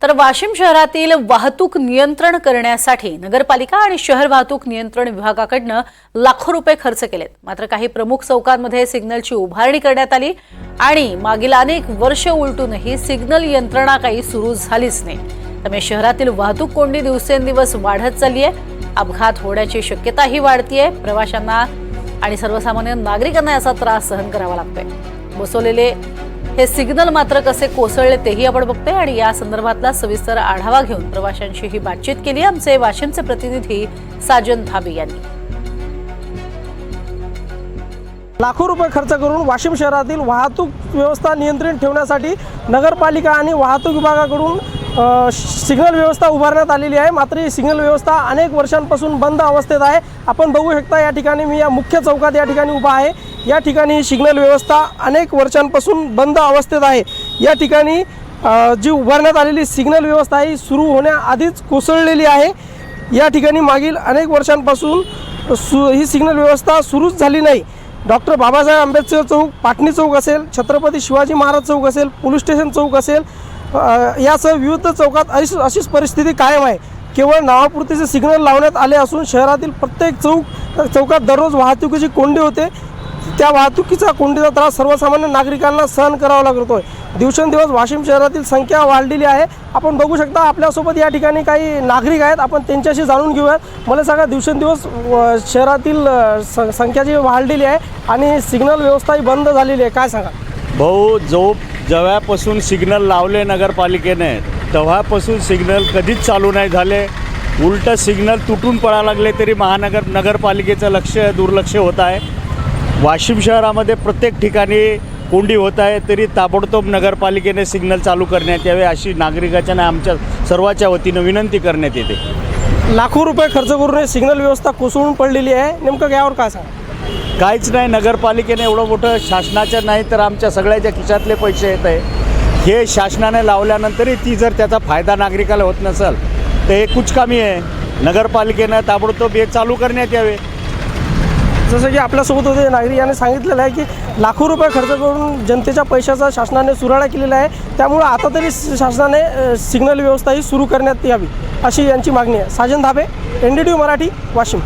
तर वाशिम शहरातील वाहतूक नियंत्रण करण्यासाठी नगरपालिका आणि शहर वाहतूक नियंत्रण विभागाकडून लाखो रुपये खर्च केलेत। मात्र काही प्रमुख चौकांमध्ये सिग्नलची उभारणी करण्यात आली आणि मागील अनेक वर्ष उलटूनही सिग्नल यंत्रणा काही सुरू झालीच नाही। त्यामुळे शहरातील वाहतूक कोंडी दिवसेंदिवस वाढत चालली आहे। अपघात होण्याची शक्यताही वाढतीये। प्रवाशांना आणि सर्वसामान्य नागरिकांना याचा त्रास सहन करावा लागतोय। बसवलेले हे सिग्नल मात्र कसे कोसळले तेही आपण बघतोय आणि या संदर्भातला सविस्तर आढावा घेऊन प्रवाशांशी ही बातचीत केली आमचे वाशिमचे प्रतिनिधी साजन धाबे यांनी। लाखो रुपये खर्च करून वाशिम शहरातील वाहतूक व्यवस्था नियंत्रित ठेवण्यासाठी नगरपालिका आणि वाहतूक विभागाकडून सिग्नल व्यवस्था उभारण्यात आलेली आहे। मात्र ही सिग्नल व्यवस्था अनेक वर्षांपासून बंद अवस्थेत आहे। आपण बघू शकता या ठिकाणी मी या मुख्य चौकात या ठिकाणी उभा आहे। या ठिकाणी ही सिग्नल व्यवस्था अनेक वर्षांपासून बंद अवस्थेत आहे। या ठिकाणी जी उभारण्यात आलेली सिग्नल व्यवस्था ही सुरू होण्याआधीच कोसळलेली आहे। या ठिकाणी मागील अनेक वर्षांपासून ही सिग्नल व्यवस्था सुरूच झाली नाही। डॉक्टर बाबासाहेब आंबेडकर चौक, पाटणी चौक असेल, छत्रपती शिवाजी महाराज चौक असेल, पोलीस स्टेशन चौक असेल, यासह विविध चौकात अशीच परिस्थिती कायम आहे। केवळ नावापुरतीचे सिग्नल लावण्यात आले असून शहरातील प्रत्येक चौकात दररोज वाहतुकीची कोंडी होते। त्या वाहतुकीचा कोंडीचा त्रास सर्वसामान्य नागरिकांना सहन करावा लागतोय। दिवसेंदिवस वाशिम शहरातील संख्या वाढलेली आहे। आपण बघू शकता आपल्यासोबत या ठिकाणी काही नागरिक आहेत, आपण त्यांच्याशी जाणून घेऊयात। मला सांगा, दिवसेंदिवस शहरातील संख्या जी वाढलेली आहे आणि सिग्नल व्यवस्थाही बंद झालेली आहे, काय सांगा? भाऊ, जेव्हापासून सिग्नल लावले नगरपालिकेने तेव्हापासून सिग्नल कधीच चालू नाही झाले। उलट सिग्नल तुटून पडायला लागले तरी नगरपालिकेचं दुर्लक्ष होत आहे। वाशिम शहरामध्ये प्रत्येक ठिकाणी कोंडी होत आहे, तरी ताबडतोब नगरपालिकेने सिग्नल चालू करण्यात यावे अशी नागरिकाच्या आणि आमच्या सर्वांच्या वतीनं विनंती करण्यात येते। लाखो रुपये खर्च करून सिग्नल व्यवस्था कोसळून पडलेली आहे, नेमकं यावर काय सांगा? काहीच नाही, नगरपालिकेने एवढं मोठं शासनाच्या नाही तर आमच्या सगळ्याच्या खिशातले पैसे येत आहे। हे शासनाने लावल्यानंतरही ती जर त्याचा फायदा नागरिकाला होत नसेल तर हे कुचकामी आहे। नगरपालिकेनं ताबडतोब हे चालू करण्यात यावे। जसं की आपल्यासोबत होते नागरिक यांनी सांगितलेलं आहे की लाखो रुपये खर्च करून जनतेच्या पैशाचा शासनाने सुराळा केलेला आहे। त्यामुळे आता तरी शासनाने सिग्नल व्यवस्था ही सुरू करण्यात यावी अशी यांची मागणी आहे। साजन धाबे, NDTV मराठी, वाशिम।